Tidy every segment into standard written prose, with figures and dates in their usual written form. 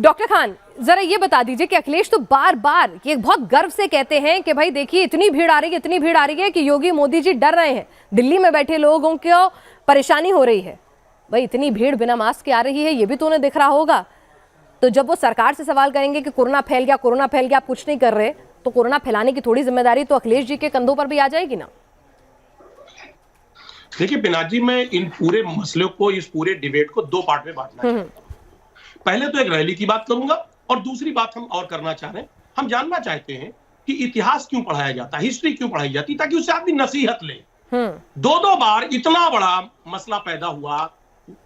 Doctor Khan जरा ये बता दीजिए कि अखिलेश तो बार बार ये बहुत गर्व से कहते हैं कि भाई देखिए इतनी भीड़ आ रही है, इतनी भीड़ आ रही है कि योगी मोदी जी डर रहे हैं, दिल्ली में बैठे लोगों को परेशानी हो रही है। भाई इतनी भीड़ बिना मास्क के आ रही है, ये भी तो उन्हें दिख रहा होगा। तो जब वो सरकार से सवाल करेंगे कि कोरोना फैल गया, कोरोना फैल गया, आप कुछ नहीं कर रहे, तो कोरोना फैलाने की थोड़ी जिम्मेदारी तो अखिलेश जी के कंधों पर भी आ जाएगी ना। देखिए पिनाक जी, मैं इन पूरे मसले को, इस पूरे डिबेट को दो पार्ट में बांटना चाहता हूं। पहले तो एक रैली की बात करूंगा और दूसरी बात हम और करना चाह रहे हैं, हम जानना चाहते हैं कि इतिहास क्यों पढ़ाया जाता है, हिस्ट्री क्यों पढ़ाई जाती है, ताकि उससे आदमी नसीहत ले। दो बार इतना बड़ा मसला पैदा हुआ,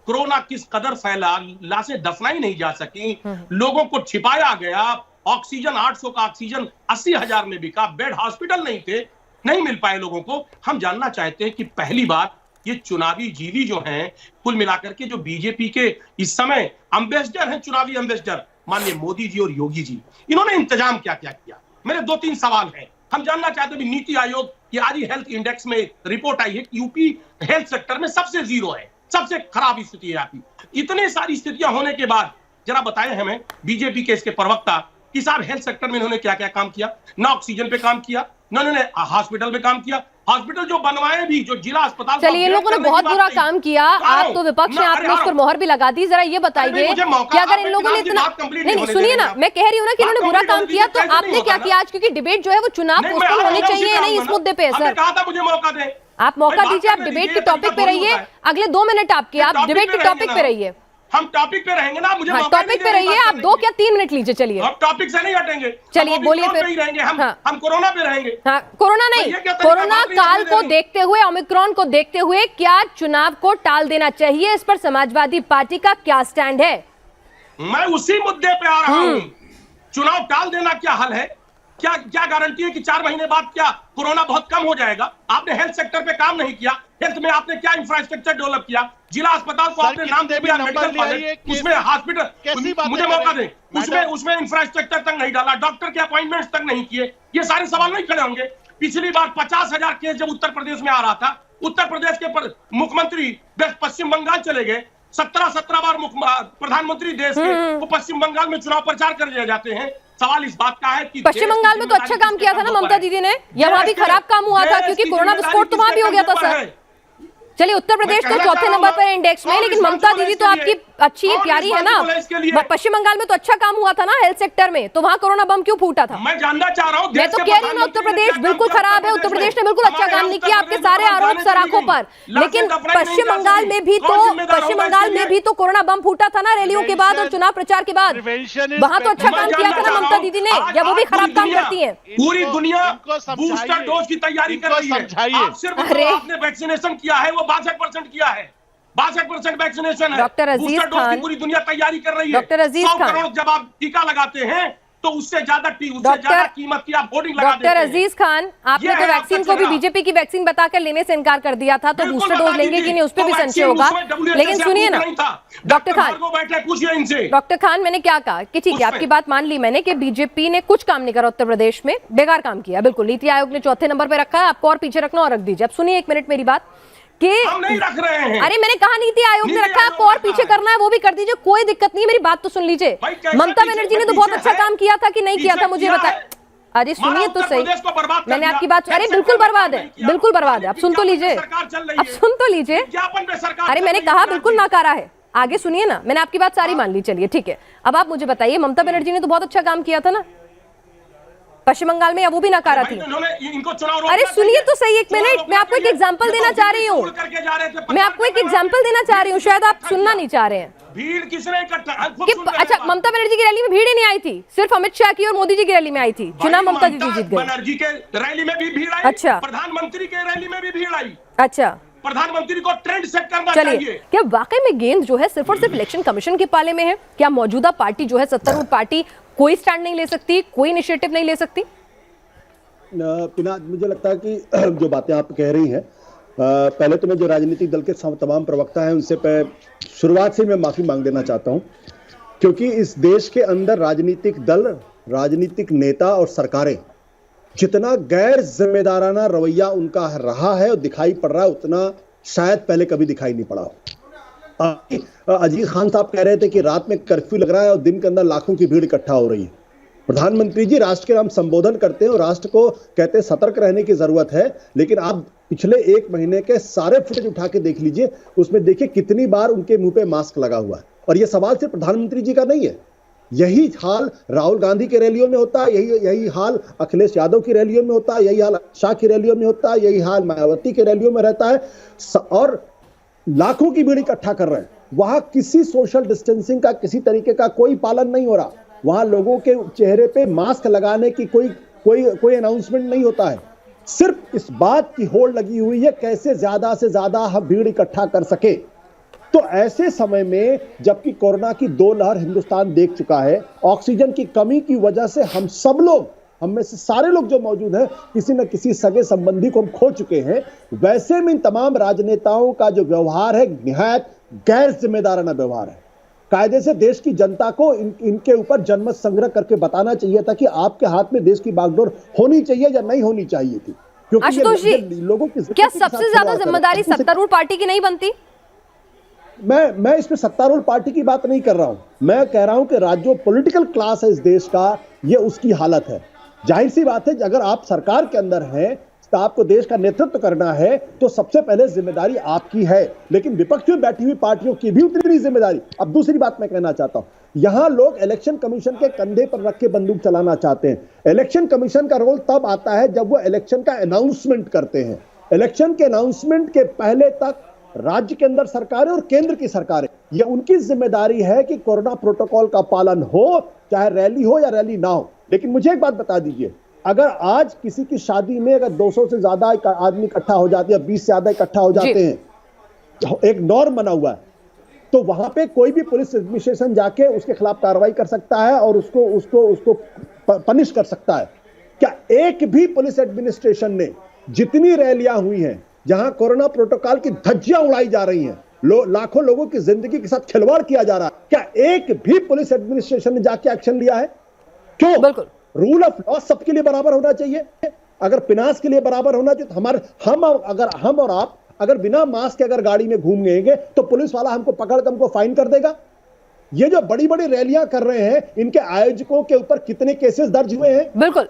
कोरोना किस कदर फैला, लाशें दफनाई नहीं जा सकी, लोगों को छिपाया गया, ऑक्सीजन 800 का ऑक्सीजन 80,000 में बिका, बेड हॉस्पिटल नहीं थे, नहीं मिल पाए लोगों को। हम जानना चाहते हैं कि पहली बात, ये चुनावी जीवी जो हैं, कुल मिलाकर के जो बीजेपी के इस समय एम्बेसडर हैं, चुनावी एम्बेसडर माननीय मोदी जी और योगी जी, इन्होंने इंतजाम क्या क्या किया। मेरे 2-3 सवाल हैं। हम जानना चाहते हैं, नीति आयोग की आज हेल्थ इंडेक्स में रिपोर्ट आई है कि यूपी हेल्थ सेक्टर में सबसे जीरो है, सबसे खराब स्थिति है आपकी। इतने सारी स्थितियां होने के बाद जरा बताएं हमें बीजेपी के इसके प्रवक्ता कि साहब हेल्थ सेक्टर में इन्होंने क्या क्या काम किया। ना ऑक्सीजन पे काम किया, ना उन्होंने हॉस्पिटल पे काम किया। हॉस्पिटल जो बनवाए भी, जो जिला अस्पताल, चलिए इन लोगों ने बहुत बुरा काम किया। आप तो विपक्ष हैं, आपने उस पर मोहर भी लगा दी। जरा ये बताइए कि अगर इन लोगों ने इतना नहीं, सुनिए ना, मैं कह रही हूँ ना कि इन्होंने बुरा काम किया, तो आपने क्या किया आज? क्योंकि डिबेट जो है वो चुनाव पोस्टपोन होनी चाहिए या नहीं, इस मुद्दे पे है सर। कहा था मुझे मौका दें, आप मौका दीजिए, आप डिबेट के टॉपिक पे रहिए। अगले 2 मिनट आपके, आप डिबेट के टॉपिक पे रहिए। हम टॉपिक पे रहेंगे ना, मुझे टॉपिक पे रहिए। आप 2 क्या 3 मिनट लीजिए। चलिए हम टॉपिक से नहीं हटेंगे, चलिए बोलिए फिर। हम कोरोना पे रहेंगे। हाँ, कोरोना नहीं, कोरोना काल को देखते हुए, ओमिक्रॉन को देखते हुए क्या चुनाव को टाल देना चाहिए, इस पर समाजवादी पार्टी का क्या स्टैंड है? मैं उसी मुद्दे पे आ रहा हूं। चुनाव टाल देना क्या हल है? क्या क्या गारंटी है कि 4 महीने बाद क्या कोरोना बहुत कम हो जाएगा? आपने हेल्थ सेक्टर पे काम नहीं किया। हेल्थ में आपने क्या इंफ्रास्ट्रक्चर डेवलप किया? जिला अस्पताल को आपने नाम दे दिया मेडिकल कॉलेज, उसमें हॉस्पिटल, मुझे मौका दें, उसमें इंफ्रास्ट्रक्चर तक नहीं डाला, डॉक्टर के अपॉइंटमेंट्स तक नहीं किए। ये सारे सवाल नहीं खड़े होंगे। पिछली बार 50,000 केस जब उत्तर प्रदेश में आ रहा था, उत्तर प्रदेश के मुख्यमंत्री पश्चिम बंगाल चले गए। 17 बार प्रधानमंत्री देश के वो पश्चिम बंगाल में चुनाव प्रचार कर ले जाते हैं। सवाल इस बात का है कि पश्चिम बंगाल में तो अच्छा काम किया था ना ममता दीदी ने, या वहां भी खराब काम हुआ था? क्योंकि कोरोना विस्फोट तो वहां भी हो गया था सर। चलिए उत्तर प्रदेश तो चौथे नंबर पर इंडेक्स में, लेकिन ममता दीदी तो आपकी अच्छी प्यारी है ना। पश्चिम बंगाल में तो अच्छा काम हुआ था ना हेल्थ सेक्टर में, तो वहां कोरोना बम क्यों फूटा था? मैं जानना चाह रहा हूं। मैं तो कह रही हूँ उत्तर प्रदेश बिल्कुल खराब है, उत्तर प्रदेश ने बिल्कुल अच्छा काम नहीं किया। आपके सारे आरोप सराखों पर, लेकिन पश्चिम बंगाल में भी तो कोरोना बम फूटा था ना रैलियों के बाद और चुनाव प्रचार के बाद। वहां तो अच्छा काम किया था ना ममता दीदी ने, या वो भी खराब काम करती है? पूरी दुनिया बूस्टर डोज की तैयारी कर रही है। आपने वैक्सीनेशन किया है वो 62% किया है, 62% वैक्सीनेशन है। डॉक्टर अजीज खान, पूरी दुनिया तैयारी कर रही है। डॉक्टर अजीज खान, 100 करोड़ जब आप टीका लगाते हैं तो उससे ज्यादा कीमत की आप होर्डिंग लगा देते हैं। डॉक्टर अजीज खान, आपने तो वैक्सीन को भी बीजेपी की वैक्सीन बताकर लेने से इनकार कर दिया था, तो बूस्टर डोज लेंगे कि नहीं उस पर भी संशय होगा। लेकिन सुनिए ना डॉक्टर खान, मैंने क्या कहा कि ठीक है आपकी बात मान ली मैंने कि बीजेपी ने कुछ काम नहीं करा उत्तर प्रदेश में, बेकार काम किया बिल्कुल। नीति आयोग ने चौथे नंबर पे रखा है, आपको और पीछे रखना और रख दीजिए। अब सुनिए 1 मिनट मेरी बात कि हम नहीं रख रहे हैं। अरे मैंने कहा नीति आयोग ने रखा है, आपको और पीछे करना है वो भी कर दीजिए, कोई दिक्कत नहीं है। मेरी बात तो सुन लीजिए। ममता बनर्जी ने तो बहुत अच्छा काम किया था कि नहीं किया था, मुझे बताए। अरे सुनिए तो सही, मैंने आपकी बात, अरे बिल्कुल बर्बाद है, बिल्कुल बर्बाद है। आप सुन तो लीजिए, अब सुन तो लीजिए। अरे मैंने कहा बिल्कुल नाकारा है, आगे सुनिए ना, मैंने आपकी बात सारी मान ली। चलिए ठीक है, अब आप मुझे बताइए, ममता बनर्जी ने तो बहुत अच्छा काम किया था ना पश्चिम बंगाल में, या वो भी नकारा थी? अरे सुनिए तो सही 1 मिनट, मैं आपको एक एग्जांपल देना चाह रही हूँ, मैं आपको एक एग्जांपल देना चाह रही हूँ, शायद आप सुनना नहीं चाह रहे हैं। भीड़ किसने इकट्ठा? अच्छा, ममता बनर्जी की रैली में भीड़ ही नहीं आई थी, सिर्फ अमित शाह की और मोदी जी की रैली में आई थी। चुनाव ममता दीदी जीत गई। बनर्जी के रैली में भी भीड़ आई। अच्छा, प्रधानमंत्री के रैली में भी भीड़ आई। अच्छा, प्रधानमंत्री को ट्रेंड सेट करना चाहिए। क्या वाकई में गेंद जो है सिर्फ और सिर्फ इलेक्शन कमीशन के पाले में है? क्या मौजूदा पार्टी जो है सत्तारूढ़ पार्टी कोई स्टैंड नहीं ले सकती, कोई इनिशिएटिव नहीं ले सकती? मुझे लगता है कि जो बातें आप कह रही हैं, पहले तो मैं जो राजनीतिक दल के तमाम प्रवक्ता हैं उनसे शुरुआत से मैं माफी मांग देना चाहता हूं, क्योंकि इस देश के अंदर राजनीतिक दल, राजनीतिक नेता और सरकारें जितना गैर जिम्मेदाराना रवैया उनका रहा है और दिखाई पड़ रहा है, उतना शायद पहले कभी दिखाई नहीं पड़ा हो। अजीज खान साहब कह रहे थे कि रात में कर्फ्यू लग रहा है और दिन के अंदर लाखों की भीड़ इकट्ठा हो रही है। प्रधानमंत्री जी राष्ट्र के नाम संबोधन करते हैं और राष्ट्र को कहते हैं सतर्क रहने की जरूरत है, लेकिन आप पिछले 1 महीने के सारे फुटेज उठा के देख लीजिए, उसमें देखिए कितनी बार उनके मुंह पे मास्क लगा हुआ है। और यह सवाल सिर्फ प्रधानमंत्री जी का नहीं है, यही हाल राहुल गांधी के रैलियों में होता है, यही हाल अखिलेश यादव की रैलियों में होता है, यही हाल शाह की रैलियों में होता है, यही हाल मायावती के रैलियों में रहता है। और लाखों की भीड़ इकट्ठा कर रहे हैं, वहां किसी सोशल डिस्टेंसिंग का किसी तरीके का कोई पालन नहीं हो रहा, वहां लोगों के चेहरे पे मास्क लगाने की कोई अनाउंसमेंट नहीं होता है। सिर्फ इस बात की होड़ लगी हुई है कैसे ज्यादा से ज्यादा हम भीड़ इकट्ठा कर सके। तो ऐसे समय में जबकि कोरोना की 2 लहर हिंदुस्तान देख चुका है, ऑक्सीजन की कमी की वजह से हम सब लोग, हम में से सारे लोग जो मौजूद हैं, किसी न किसी सगे संबंधी को हम खो चुके हैं, वैसे में इन तमाम राजनेताओं का जो व्यवहार है निहायत गैर जिम्मेदाराना व्यवहार है। कायदे से देश की जनता को इनके ऊपर जनमत संग्रह करके बताना चाहिए था कि आपके हाथ में देश की बागडोर होनी चाहिए या नहीं होनी चाहिए थी। क्योंकि आशुतोष जी, लोगों की क्या सबसे ज्यादा जिम्मेदारी सत्तारूढ़ पार्टी की नहीं बनती? मैं इसमें सत्तारूढ़ पार्टी की बात नहीं कर रहा हूं, मैं कह रहा हूं कि जो पॉलिटिकल क्लास है इस देश का, ये उसकी हालत है। जाहिर सी बात है, अगर आप सरकार के अंदर हैं तो आपको देश का नेतृत्व करना है, तो सबसे पहले जिम्मेदारी आपकी है, लेकिन विपक्ष में बैठी हुई पार्टियों की भी उतनी जिम्मेदारी। अब दूसरी बात मैं कहना चाहता हूं, यहां लोग इलेक्शन कमीशन के कंधे पर रख के बंदूक चलाना चाहते हैं। इलेक्शन कमीशन का रोल तब आता है जब वो इलेक्शन का अनाउंसमेंट करते हैं। इलेक्शन के अनाउंसमेंट के पहले तक राज्य के अंदर सरकारें और केंद्र की सरकारें, यह उनकी जिम्मेदारी है कि कोरोना प्रोटोकॉल का पालन हो, चाहे रैली हो या रैली ना हो। लेकिन मुझे एक बात बता दीजिए, अगर आज किसी की शादी में अगर 200 से ज्यादा आदमी इकट्ठा हो जाते हैं, 20 से ज्यादा इकट्ठा हो जाते हैं, एक नॉर्म बना हुआ है, तो वहां पे कोई भी पुलिस एडमिनिस्ट्रेशन जाके उसके खिलाफ कार्रवाई कर सकता है और उसको पनिश कर सकता है। क्या एक भी पुलिस एडमिनिस्ट्रेशन ने जितनी रैलियां हुई हैं जहां कोरोना प्रोटोकॉल की धज्जियां उड़ाई जा रही हैं, लाखों लोगों की जिंदगी के साथ खिलवाड़ किया जा रहा है, क्या एक भी पुलिस एडमिनिस्ट्रेशन ने जाके एक्शन लिया है? क्यों? बिल्कुल, रूल ऑफ लॉ सबके लिए बराबर होना चाहिए। अगर पिनास के लिए बराबर होना चाहिए तो हम और आप अगर बिना मास्क के अगर गाड़ी में घूम गएंगे तो पुलिस वाला हमको पकड़ कर हमको फाइन कर देगा। ये जो बड़ी बड़ी रैलियां कर रहे हैं, इनके आयोजकों के ऊपर कितने केसेस दर्ज हुए हैं? बिल्कुल।